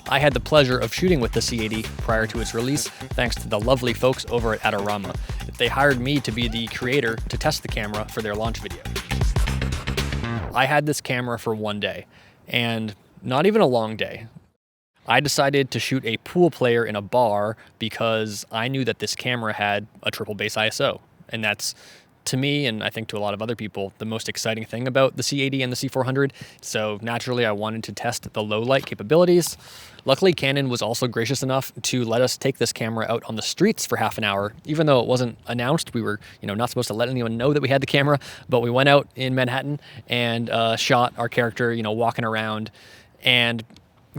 I had the pleasure of shooting with the C80 prior to its release, thanks to the lovely folks over at Adorama. They hired me to be the creator to test the camera for their launch video. I had this camera for one day, and not even a long day. I decided to shoot a pool player in a bar because I knew that this camera had a triple base ISO, and that's, to me, and I think to a lot of other people, the most exciting thing about the C80 and the C400. So naturally, I wanted to test the low light capabilities. Luckily, Canon was also gracious enough to let us take this camera out on the streets for half an hour. Even though it wasn't announced, we were, not supposed to let anyone know that we had the camera, but we went out in Manhattan and shot our character, walking around, and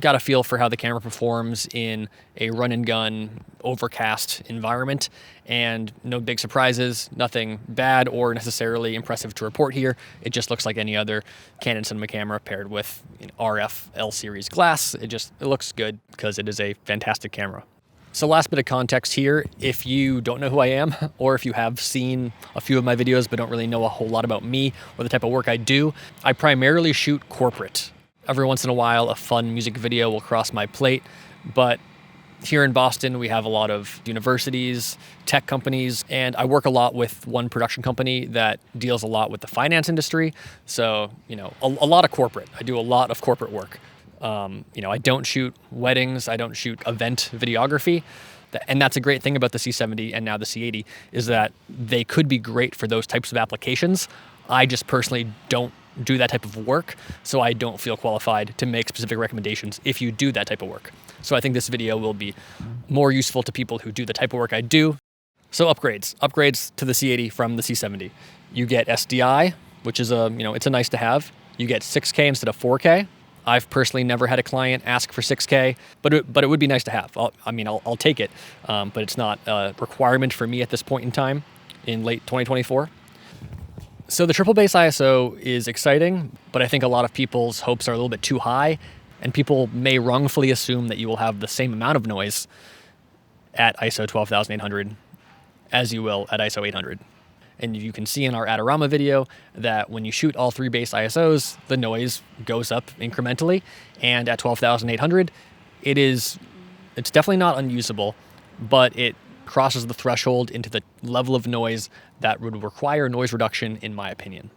got a feel for how the camera performs in a run and gun overcast environment, and no big surprises, nothing bad or necessarily impressive to report here. It just looks like any other Canon cinema camera paired with RF L series glass. It looks good because it is a fantastic camera. So last bit of context here, if you don't know who I am, or if you have seen a few of my videos but don't really know a whole lot about me or the type of work I do, I primarily shoot corporate. Every once in a while, a fun music video will cross my plate, but here in Boston, we have a lot of universities, tech companies, and I work a lot with one production company that deals a lot with the finance industry. So, a lot of corporate. I do a lot of corporate work. I don't shoot weddings. I don't shoot event videography. And that's a great thing about the C70 and now the C80 is that they could be great for those types of applications. I just personally don't do that type of work, so I don't feel qualified to make specific recommendations if you do that type of work. So I think this video will be more useful to people who do the type of work I do. So upgrades to the C80 from the C70. You get SDI, which is it's a nice to have. You get 6K instead of 4K. I've personally never had a client ask for 6K, but it would be nice to have. I'll take it, but it's not a requirement for me at this point in time in late 2024. So the triple base ISO is exciting, but I think a lot of people's hopes are a little bit too high, and people may wrongfully assume that you will have the same amount of noise at ISO 12,800 as you will at ISO 800. And you can see in our Adorama video that when you shoot all three base ISOs, the noise goes up incrementally, and at 12,800, it's definitely not unusable, but it crosses the threshold into the level of noise that would require noise reduction, in my opinion.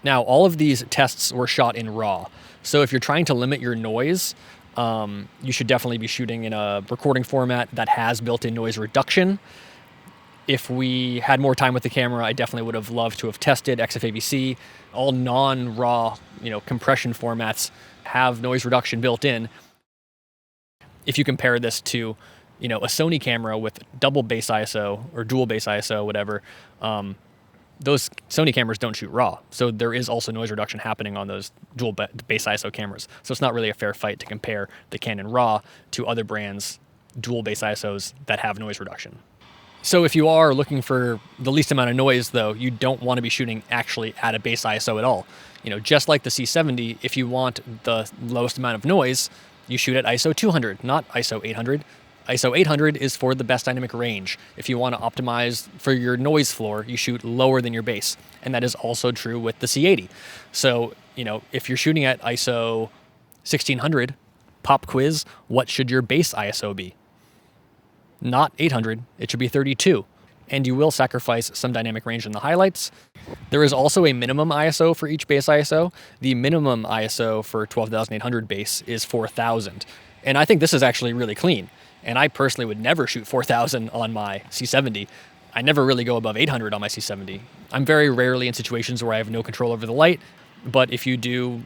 Now, all of these tests were shot in RAW. So if you're trying to limit your noise, you should definitely be shooting in a recording format that has built-in noise reduction. If we had more time with the camera, I definitely would have loved to have tested XFAVC. All non-RAW, compression formats have noise reduction built in. If you compare this to a Sony camera with double base ISO or dual base ISO, whatever, those Sony cameras don't shoot RAW. So there is also noise reduction happening on those dual base ISO cameras. So it's not really a fair fight to compare the Canon RAW to other brands' dual base ISOs that have noise reduction. So if you are looking for the least amount of noise, though, you don't want to be shooting actually at a base ISO at all. Just like the C70, if you want the lowest amount of noise, you shoot at ISO 200, not ISO 800. ISO 800 is for the best dynamic range. If you want to optimize for your noise floor, you shoot lower than your base. And that is also true with the C80. So, if you're shooting at ISO 1600, pop quiz, what should your base ISO be? Not 800, it should be 32. And you will sacrifice some dynamic range in the highlights. There is also a minimum ISO for each base ISO. The minimum ISO for 12,800 base is 4,000. And I think this is actually really clean. And I personally would never shoot 4,000 on my C70. I never really go above 800 on my C70. I'm very rarely in situations where I have no control over the light, but if you do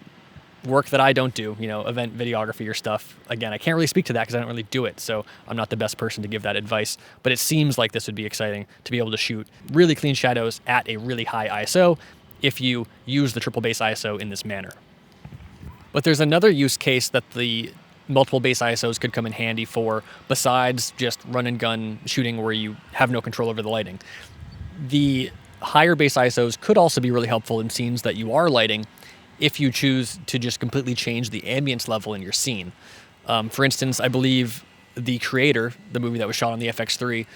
work that I don't do, event videography or stuff, again, I can't really speak to that because I don't really do it, so I'm not the best person to give that advice, but it seems like this would be exciting to be able to shoot really clean shadows at a really high ISO if you use the triple base ISO in this manner. But there's another use case that the multiple base ISOs could come in handy for besides just run and gun shooting where you have no control over the lighting. The higher base ISOs could also be really helpful in scenes that you are lighting if you choose to just completely change the ambience level in your scene. For instance, I believe The Creator, the movie that was shot on the FX3,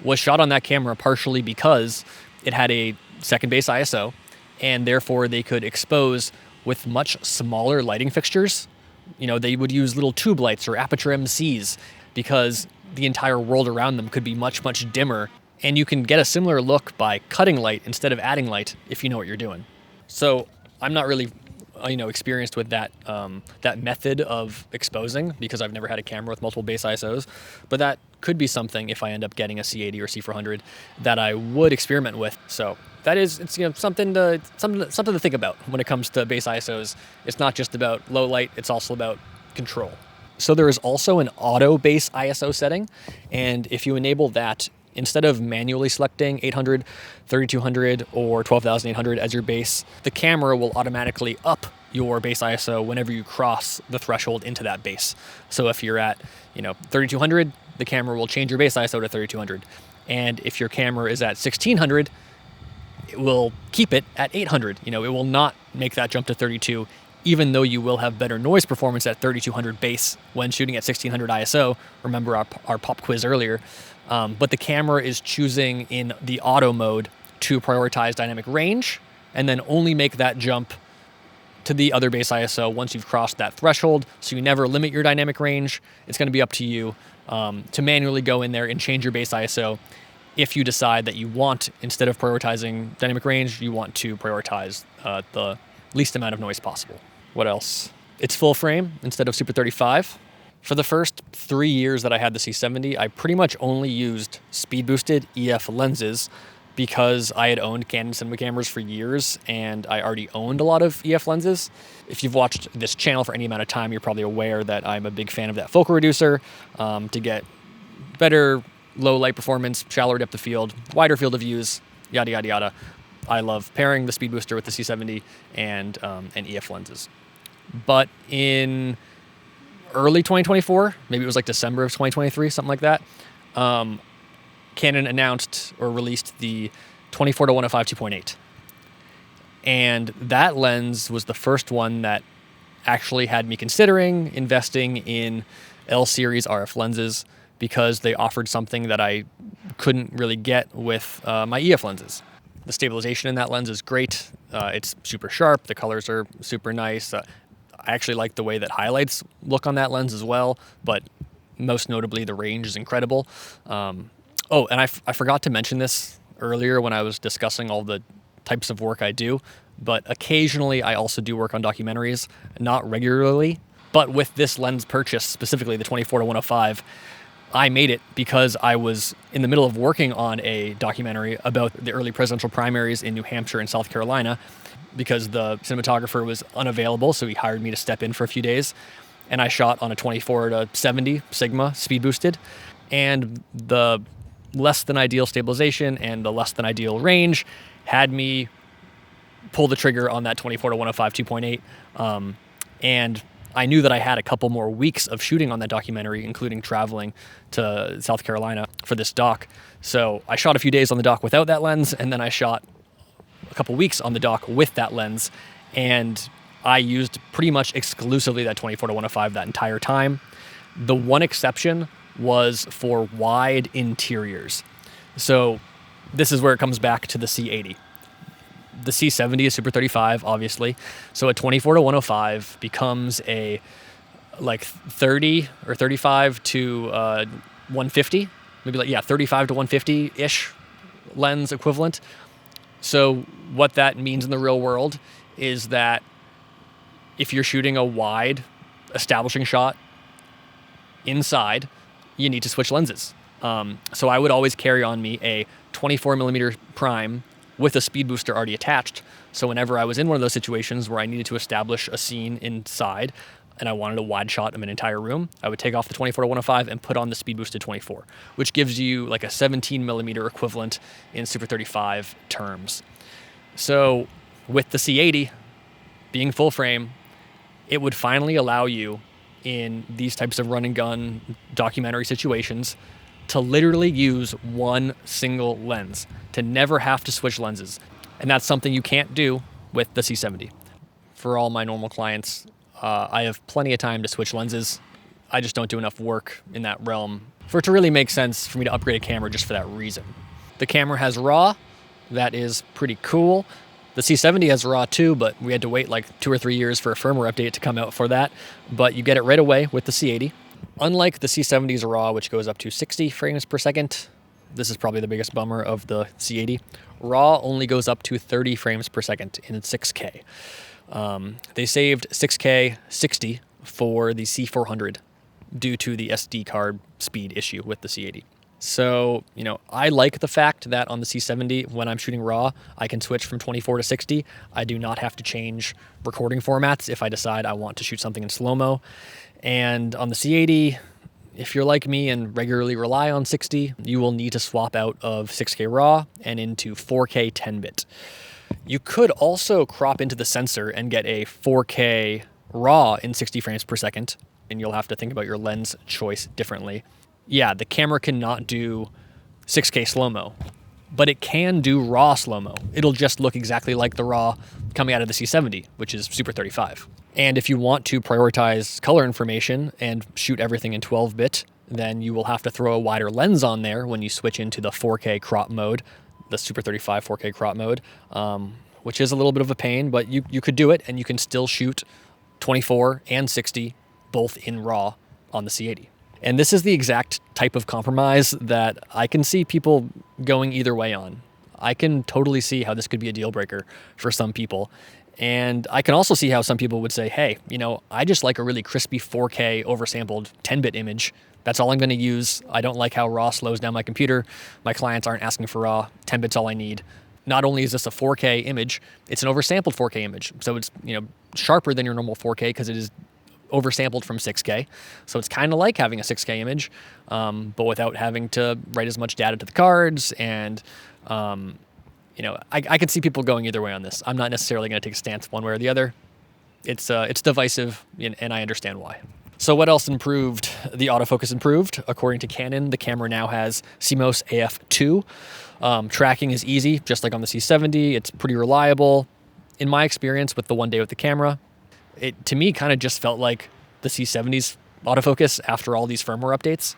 was shot on that camera partially because it had a second base ISO, and therefore they could expose with much smaller lighting fixtures They would use little tube lights or aperture MCs because the entire world around them could be much, much dimmer. And you can get a similar look by cutting light instead of adding light if you know what you're doing. So I'm not really experienced with that method of exposing because I've never had a camera with multiple base ISOs, but that could be something if I end up getting a C80 or C400 that I would experiment with. So it's something to think about when it comes to base ISOs. It's not just about low light, it's also about control. So there is also an auto base ISO setting, and if you enable that, instead of manually selecting 800, 3200, or 12800 as your base, the camera will automatically up your base ISO whenever you cross the threshold into that base. So if you're at 3200, the camera will change your base ISO to 3200. And if your camera is at 1600, it will keep it at 800. It will not make that jump to 32, even though you will have better noise performance at 3200 base when shooting at 1600 ISO. Remember our pop quiz earlier. But the camera is choosing in the auto mode to prioritize dynamic range and then only make that jump to the other base ISO once you've crossed that threshold. So you never limit your dynamic range. It's going to be up to you to manually go in there and change your base ISO if you decide that you want, instead of prioritizing dynamic range, you want to prioritize the least amount of noise possible. What else? It's full frame instead of Super 35. For the first 3 years that I had the C70, I pretty much only used speed-boosted EF lenses because I had owned Canon cinema cameras for years and I already owned a lot of EF lenses. If you've watched this channel for any amount of time, you're probably aware that I'm a big fan of that focal reducer to get better low light performance, shallower depth of field, wider field of views, yada, yada, yada. I love pairing the speed booster with the C70 and EF lenses. But in early 2024, maybe it was like December of 2023, something like that, Canon announced or released the 24-105 2.8. And that lens was the first one that actually had me considering investing in L-series RF lenses because they offered something that I couldn't really get with my EF lenses. The stabilization in that lens is great. It's super sharp. The colors are super nice. I actually like the way that highlights look on that lens as well, but most notably the range is incredible. And I forgot to mention this earlier when I was discussing all the types of work I do, but occasionally I also do work on documentaries, not regularly. But with this lens purchase, specifically the 24-105, I made it because I was in the middle of working on a documentary about the early presidential primaries in New Hampshire and South Carolina because the cinematographer was unavailable, so he hired me to step in for a few days. And I shot on a 24-70 Sigma speed boosted, and the less than ideal stabilization and the less than ideal range had me pull the trigger on that 24-105 2.8. And I knew that I had a couple more weeks of shooting on that documentary, including traveling to South Carolina for this doc. So I shot a few days on the doc without that lens, and then I shot a couple weeks on the doc with that lens. And I used pretty much exclusively that 24-105 that entire time. The one exception was for wide interiors. So this is where it comes back to the C80. The C70 is Super 35, obviously. So a 24-105 becomes a like 30 or 35 to 150, maybe 35 to 150-ish lens equivalent. So what that means in the real world is that if you're shooting a wide establishing shot inside, you need to switch lenses. So I would always carry on me a 24mm prime with a speed booster already attached. So whenever I was in one of those situations where I needed to establish a scene inside and I wanted a wide shot of an entire room, I would take off the 24-105 and put on the speed boosted 24, which gives you like a 17mm equivalent in Super 35 terms. So with the C80 being full frame, it would finally allow you in these types of run and gun documentary situations to literally use one single lens, to never have to switch lenses. And that's something you can't do with the C70. For all my normal clients, I have plenty of time to switch lenses. I just don't do enough work in that realm for it to really make sense for me to upgrade a camera just for that reason. The camera has RAW. That is pretty cool. The C70 has RAW too, but we had to wait like 2 or 3 years for a firmware update to come out for that. But you get it right away with the C80. Unlike the C70's RAW, which goes up to 60 frames per second, this is probably the biggest bummer of the C80. RAW only goes up to 30 frames per second in 6K. They saved 6K 60 for the C400 due to the SD card speed issue with the C80. So, I like the fact that on the C70, when I'm shooting RAW, I can switch from 24 to 60. I do not have to change recording formats if I decide I want to shoot something in slow-mo. And on the C80, if you're like me and regularly rely on 60, you will need to swap out of 6K RAW and into 4K 10-bit. You could also crop into the sensor and get a 4K RAW in 60 frames per second, and you'll have to think about your lens choice differently. Yeah, the camera cannot do 6K slow-mo, but it can do RAW slow-mo. It'll just look exactly like the RAW coming out of the C70, which is Super 35. And if you want to prioritize color information and shoot everything in 12-bit, then you will have to throw a wider lens on there when you switch into the 4K crop mode, the Super 35 4K crop mode, which is a little bit of a pain, but you could do it, and you can still shoot 24 and 60 both in RAW on the C80. And this is the exact type of compromise that I can see people going either way on. I can totally see how this could be a deal breaker for some people. And I can also see how some people would say, hey, I just like a really crispy 4K oversampled 10-bit image. That's all I'm going to use. I don't like how RAW slows down my computer. My clients aren't asking for RAW. 10-bit's all I need. Not only is this a 4K image, it's an oversampled 4K image. So it's, sharper than your normal 4K because it is oversampled from 6K. So it's kind of like having a 6K image, but without having to write as much data to the cards. And, I could see people going either way on this. I'm not necessarily going to take a stance one way or the other. It's divisive, and I understand why. So what else improved? The autofocus improved. According to Canon, the camera now has CMOS AF2. Tracking is easy, just like on the C70. It's pretty reliable. In my experience with the one day with the camera, it to me kind of just felt like the C70's autofocus after all these firmware updates.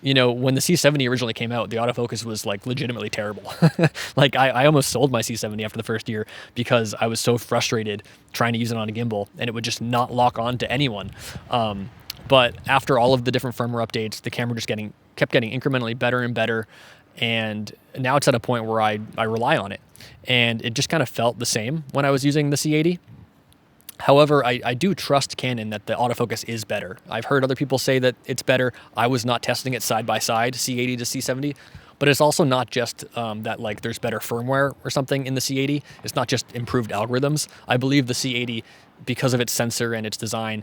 When the C70 originally came out, the autofocus was like legitimately terrible. Like I almost sold my C70 after the first year because I was so frustrated trying to use it on a gimbal and it would just not lock on to anyone. But after all of the different firmware updates, the camera just kept getting incrementally better and better. And now it's at a point where I rely on it. And it just kind of felt the same when I was using the C80. However, I do trust Canon that the autofocus is better. I've heard other people say that it's better. I was not testing it side by side, C80 to C70, but it's also not just that like there's better firmware or something in the C80. It's not just improved algorithms. I believe the C80, because of its sensor and its design,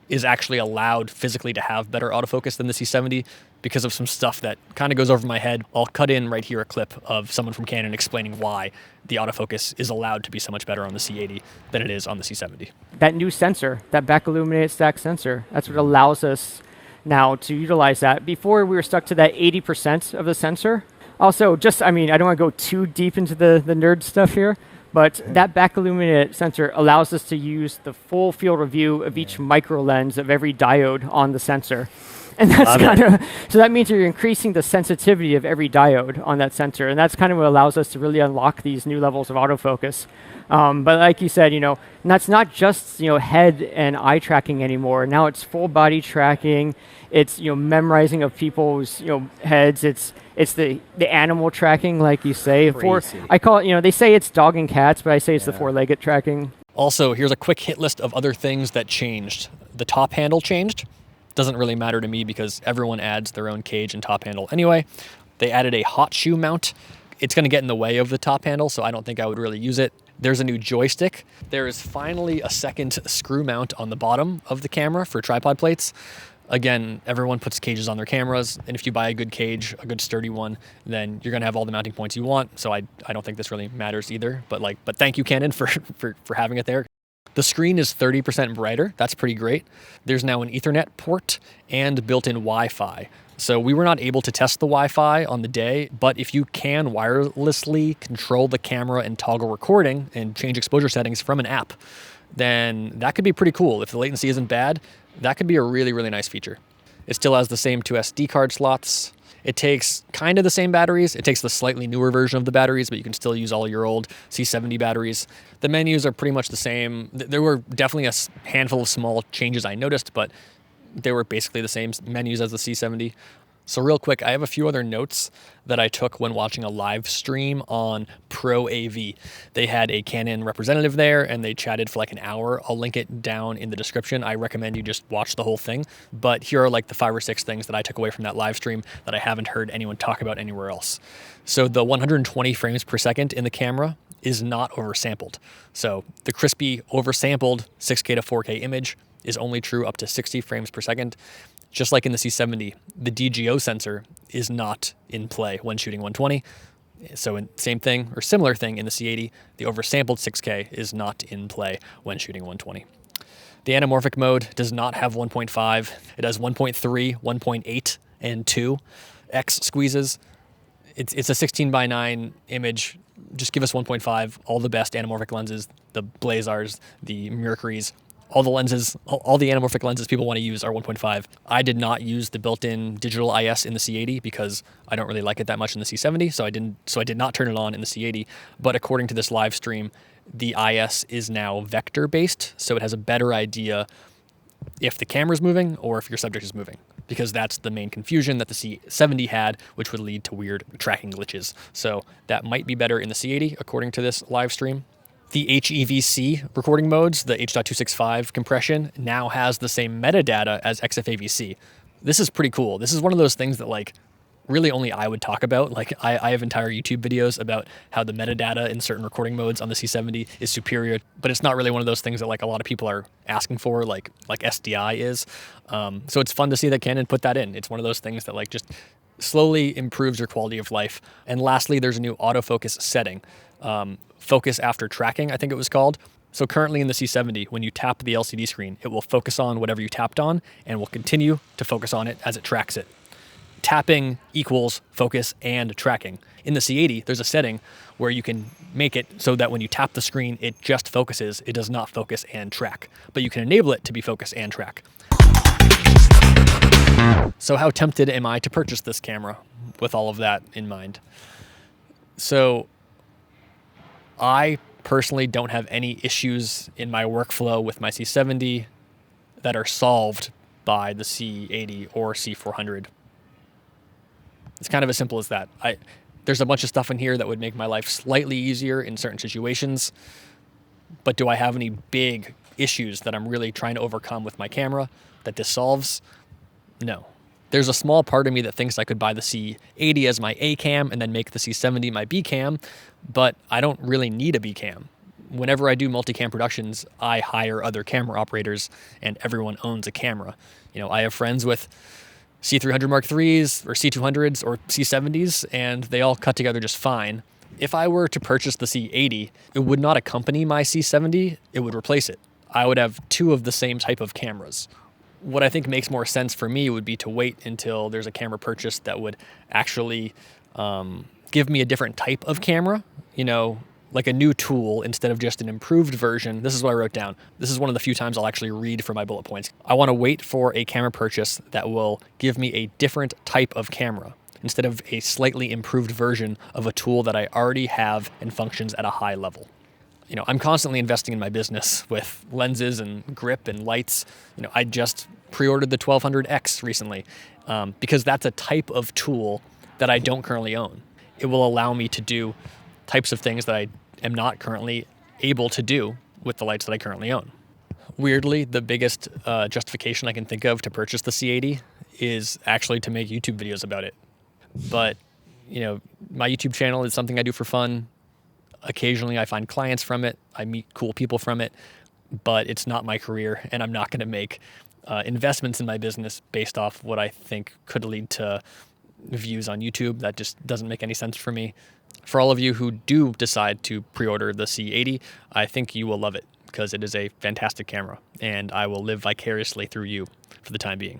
is actually allowed physically to have better autofocus than the C70 because of some stuff that kind of goes over my head. I'll cut in right here a clip of someone from Canon explaining why the autofocus is allowed to be so much better on the C80 than it is on the C70. That new sensor, that back illuminated stack sensor, that's what allows us now to utilize that. Before we were stuck to that 80% of the sensor. Also, I don't want to go too deep into the nerd stuff here, but that back illuminated sensor allows us to use the full field of view of each micro lens of every diode on the sensor. And that's so that means you're increasing the sensitivity of every diode on that sensor. And that's kind of what allows us to really unlock these new levels of autofocus. But like you said, and that's not just, head and eye tracking anymore. Now it's full body tracking. It's, memorizing of people's, heads. It's the animal tracking, like you say. I call it, they say it's dog and cats, but I say it's the four-legged tracking. Also, here's a quick hit list of other things that changed. The top handle changed. Doesn't really matter to me because everyone adds their own cage and top handle anyway. They added a hot shoe mount. It's going to get in the way of the top handle, so I don't think I would really use it. There's a new joystick. There is finally a second screw mount on the bottom of the camera for tripod plates. Again, everyone puts cages on their cameras, and if you buy a good cage, a good sturdy one, then you're going to have all the mounting points you want. So I don't think this really matters either. But thank you, Canon, for having it there. The screen is 30% brighter. That's pretty great. There's now an Ethernet port and built-in Wi-Fi. So we were not able to test the Wi-Fi on the day, but if you can wirelessly control the camera and toggle recording and change exposure settings from an app, then that could be pretty cool. If the latency isn't bad, that could be a really, really nice feature. It still has the same two SD card slots. It takes kind of the same batteries. It takes the slightly newer version of the batteries, but you can still use all your old C70 batteries. The menus are pretty much the same. There were definitely a handful of small changes I noticed, but they were basically the same menus as the C70. So real quick, I have a few other notes that I took when watching a live stream on ProAV. They had a Canon representative there and they chatted for like an hour. I'll link it down in the description. I recommend you just watch the whole thing. But here are like the 5 or 6 things that I took away from that live stream that I haven't heard anyone talk about anywhere else. So the 120 frames per second in the camera is not oversampled. So the crispy oversampled 6K to 4K image is only true up to 60 frames per second. Just like in the C70, the DGO sensor is not in play when shooting 120. So same thing or similar thing in the C80, the oversampled 6K is not in play when shooting 120. The anamorphic mode does not have 1.5. It has 1.3, 1.8, and 2 X squeezes. It's a 16:9 image. Just give us 1.5. All the best anamorphic lenses, the Blazars, the Mercuries, all the lenses, all the anamorphic lenses people want to use are 1.5. I did not use the built-in digital IS in the C80 because I don't really like it that much in the C70, so I did not turn it on in the C80. But according to this live stream, the IS is now vector-based, so it has a better idea if the camera's moving or if your subject is moving, because that's the main confusion that the C70 had, which would lead to weird tracking glitches. So that might be better in the C80, according to this live stream. The HEVC recording modes, the H.265 compression, now has the same metadata as XFAVC. This is pretty cool. This is one of those things that like really only I would talk about. Like I have entire YouTube videos about how the metadata in certain recording modes on the C70 is superior, but it's not really one of those things that like a lot of people are asking for, like SDI is. So it's fun to see that Canon put that in. It's one of those things that like just slowly improves your quality of life. And lastly, there's a new autofocus setting. Focus after tracking, I think it was called. So currently in the C70, when you tap the LCD screen, it will focus on whatever you tapped on and will continue to focus on it as it tracks it. Tapping equals focus and tracking. In the C80, there's a setting where you can make it so that when you tap the screen, it just focuses. It does not focus and track, but you can enable it to be focus and track. So how tempted am I to purchase this camera with all of that in mind? So I personally don't have any issues in my workflow with my C70 that are solved by the C80 or C400. It's kind of as simple as that. There's a bunch of stuff in here that would make my life slightly easier in certain situations, but do I have any big issues that I'm really trying to overcome with my camera that this solves? No. There's a small part of me that thinks I could buy the C80 as my A cam and then make the C70 my B cam, but I don't really need a B cam. Whenever I do multicam productions, I hire other camera operators and everyone owns a camera. You know, I have friends with C300 Mark IIIs or C200s or C70s and they all cut together just fine. If I were to purchase the C80, it would not accompany my C70, it would replace it. I would have 2 of the same type of cameras. What I think makes more sense for me would be to wait until there's a camera purchase that would actually give me a different type of camera, you know, like a new tool instead of just an improved version. This is what I wrote down. This is one of the few times I'll actually read from my bullet points. I want to wait for a camera purchase that will give me a different type of camera instead of a slightly improved version of a tool that I already have and functions at a high level. You know, I'm constantly investing in my business with lenses and grip and lights. You know, I just pre-ordered the 1200X recently because that's a type of tool that I don't currently own. It will allow me to do types of things that I am not currently able to do with the lights that I currently own. Weirdly, the biggest justification I can think of to purchase the C80 is actually to make YouTube videos about it. But, you know, my YouTube channel is something I do for fun. Occasionally I find clients from it. I meet cool people from it, but it's not my career and I'm not going to make investments in my business based off what I think could lead to views on YouTube. That just doesn't make any sense for me. For all of you who do decide to pre-order the C80, I think you will love it because it is a fantastic camera and I will live vicariously through you for the time being.